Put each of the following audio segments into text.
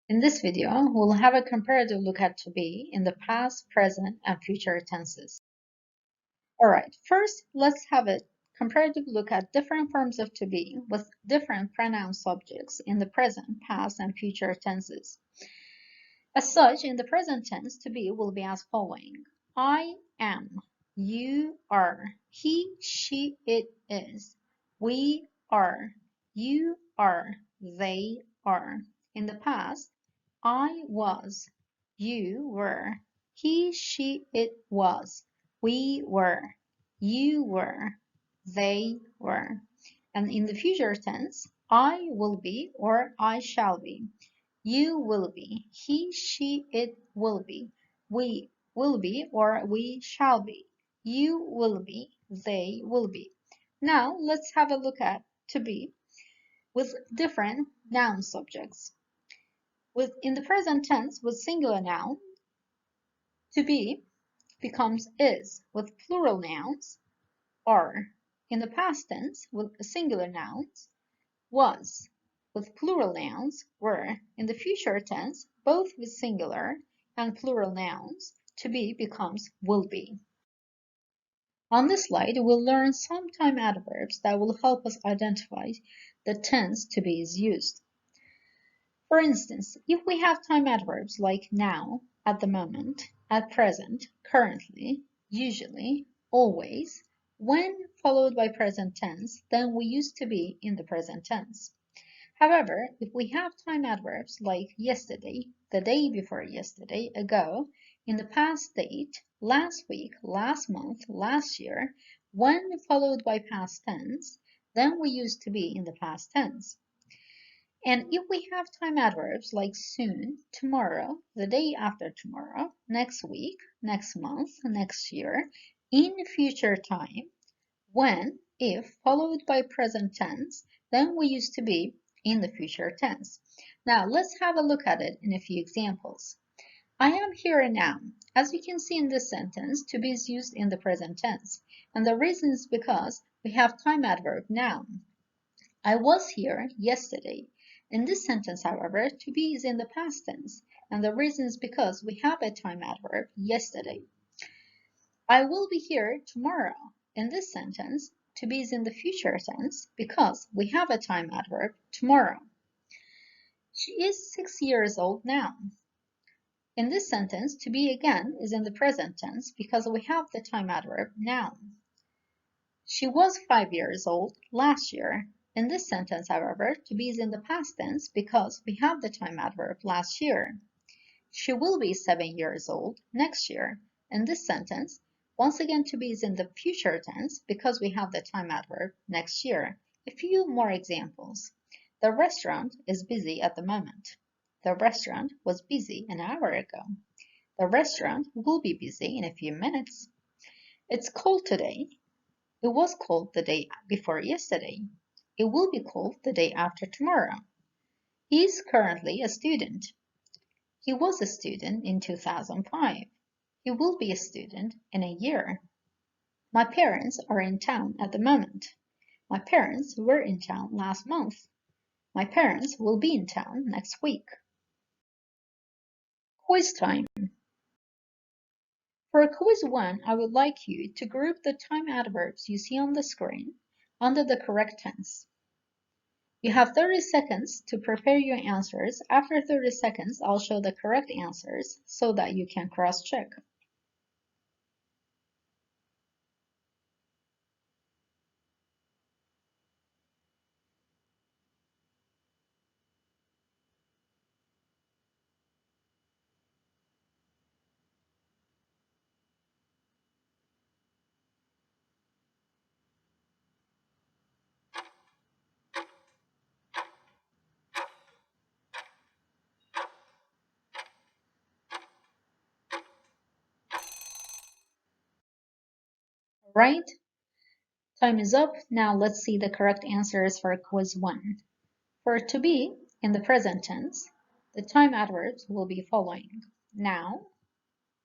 In this video, we'll have a comparative look at to be in the past, present, and future tenses. Alright, first let's have a comparative look at different forms of to be with different pronoun subjects in the present, past, and future tenses. As such, in the present tense, to be will be as following. I am, you are, he, she, it is, we are, you are, they are. In the past, I was, you were, he, she, it was, we were, you were, they were. And in the future tense, I will be or I shall be. You will be, he, she, it will be, we will be or we shall be, you will be, they will be. Now let's have a look at to be with different noun subjects. In the present tense with singular noun, to be becomes is with plural nouns, are. In the past tense with singular nouns, was. With plural nouns, were. In the future tense, both with singular and plural nouns, to be becomes will be. On this slide, we'll learn some time adverbs that will help us identify the tense to be is used. For instance, if we have time adverbs like now, at the moment, at present, currently, usually, always, when followed by present tense, then we use to be in the present tense. However, if we have time adverbs like yesterday, the day before yesterday, ago, in the past date, last week, last month, last year, when followed by past tense, then we use to be in the past tense. And if we have time adverbs like soon, tomorrow, the day after tomorrow, next week, next month, next year, in future time, when, if, followed by present tense, then we use to be in the future tense. Now let's have a look at it in a few examples. I am here now. As we can see in this sentence, to be is used in the present tense. And the reason is because we have time adverb now. I was here yesterday. In this sentence, however, to be is in the past tense, and the reason is because we have a time adverb yesterday. I will be here tomorrow. In this sentence, to be is in the future tense because we have a time adverb tomorrow. She is 6 years old now. In this sentence, to be again is in the present tense because we have the time adverb now. She was 5 years old last year. In this sentence, however, to be is in the past tense because we have the time adverb last year. She will be 7 years old next year. In this sentence, once again to be is in the future tense because we have the time adverb next year. A few more examples. The restaurant is busy at the moment. The restaurant was busy an hour ago. The restaurant will be busy in a few minutes. It's cold today. It was cold the day before yesterday. It will be cold the day after tomorrow. He is currently a student. He was a student in 2005. He will be a student in a year. My parents are in town at the moment. My parents were in town last month. My parents will be in town next week. Quiz time. For quiz 1, I would like you to group the time adverbs you see on the screen under the correct tense. You have 30 seconds to prepare your answers. After 30 seconds, I'll show the correct answers so that you can cross-check. Right? Time is up. Now let's see the correct answers for quiz 1. For to be in the present tense, the time adverbs will be following: now,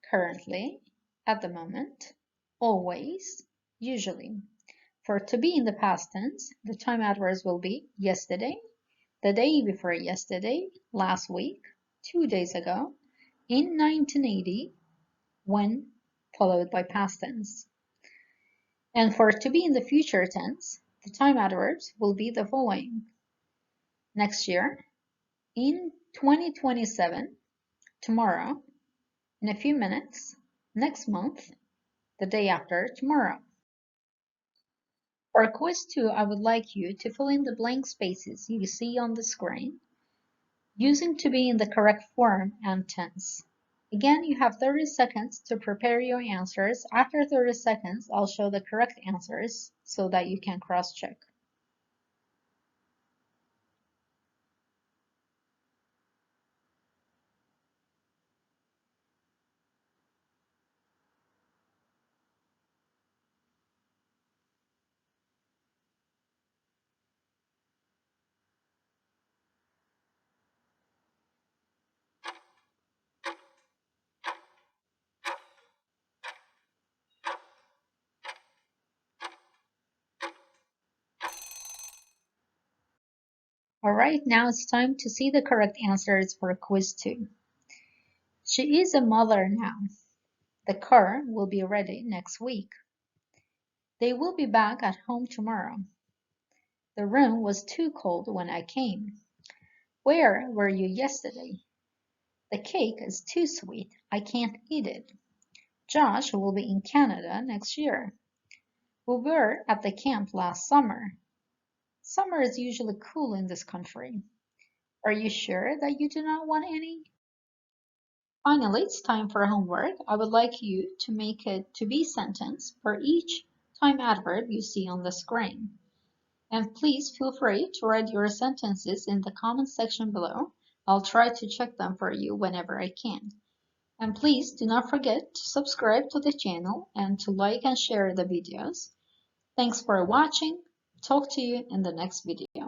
currently, at the moment, always, usually. For to be in the past tense, the time adverbs will be yesterday, the day before yesterday, last week, 2 days ago, in 1980, when, followed by past tense. And for to be in the future tense, the time adverbs will be the following: next year, in 2027, tomorrow, in a few minutes, next month, the day after tomorrow. For quiz 2, I would like you to fill in the blank spaces you see on the screen, using to be in the correct form and tense. Again, you have 30 seconds to prepare your answers. After 30 seconds, I'll show the correct answers so that you can cross-check. All right, now it's time to see the correct answers for quiz 2. She is a mother now. The car will be ready next week. They will be back at home tomorrow. The room was too cold when I came. Where were you yesterday? The cake is too sweet. I can't eat it. Josh will be in Canada next year. We were at the camp last summer. Summer is usually cool in this country. Are you sure that you do not want any? Finally, it's time for homework. I would like you to make a to-be sentence for each time adverb you see on the screen. And please feel free to write your sentences in the comment section below. I'll try to check them for you whenever I can. And please do not forget to subscribe to the channel and to like and share the videos. Thanks for watching. Talk to you in the next video.